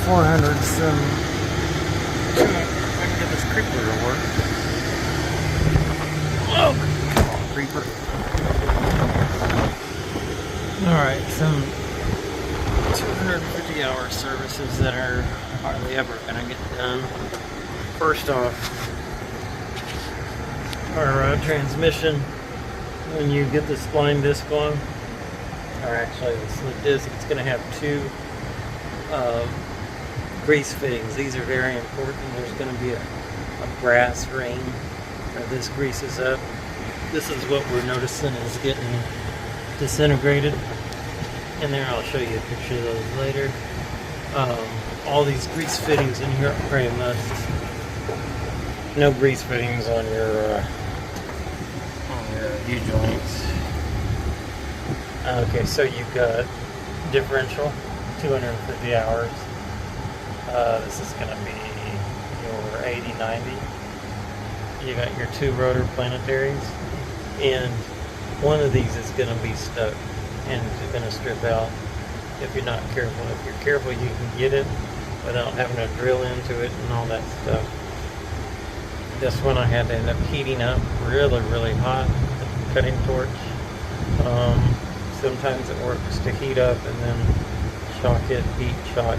Rm400 some. I can get this creeper to work. Oh, come on, creeper. Alright, some 250-hour services that are hardly ever going to get done. First off, our transmission, when you get the spline disc on, or actually the slip disc, it's going to have two grease fittings. These are very important. There's going to be a brass ring where this greases up. This is what we're noticing is getting disintegrated. And there, I'll show you a picture of those later. All these grease fittings in here are pretty much no grease fittings on your U-joints. Okay, so you've got differential, 250 hours. This is going to be your 80-90. You got your two rotor planetaries, and one of these is going to be stuck and it's going to strip out if you're not careful. If you're careful, you can get it without having to drill into it and all that stuff. This one I had to end up heating up really hot with the cutting torch. Sometimes it works to heat up and then shock it, heat shock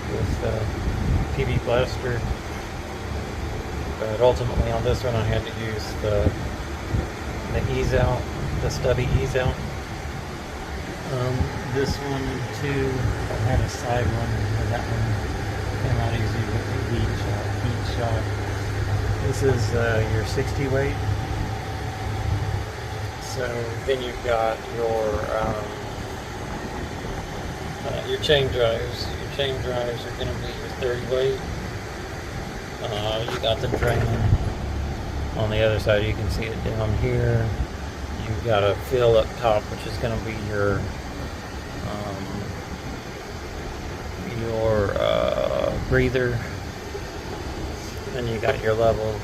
with PV blaster. But ultimately on this one I had to use the ease out, the stubby ease out. This one too, I had a side one, and that one came out easy with the heat shock. This is your 60 weight. So then you've got your chain drives. Your chain drives are going to be your 30 weight. You got the drain on the other side. You can see it down here. You've got a fill up top, which is going to be your breather. Then you got your level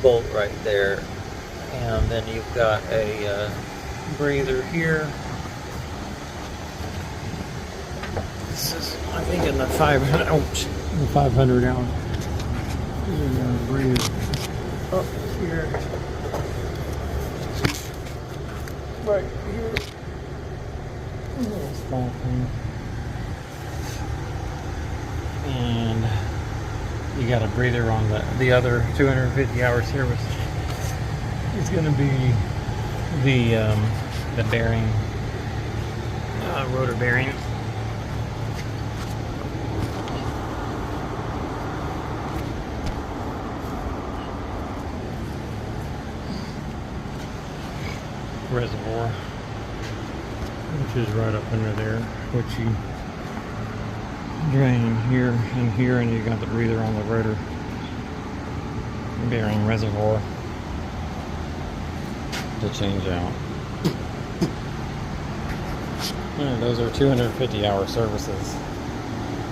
bolt right there, and then you've got a breather here. This is, I think, in the 500. Ouch, the 500 hour. You're gonna breathe up here, right here. A little small thing. And you got a breather on the other 250 hour service. It's going to be the bearing, rotor bearing. Reservoir, which is right up under there, which you drain here and here, and you got the breather on the rotor bearing reservoir to change out. And those are 250 hour services,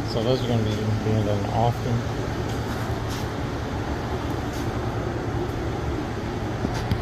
so those are going to be being done often.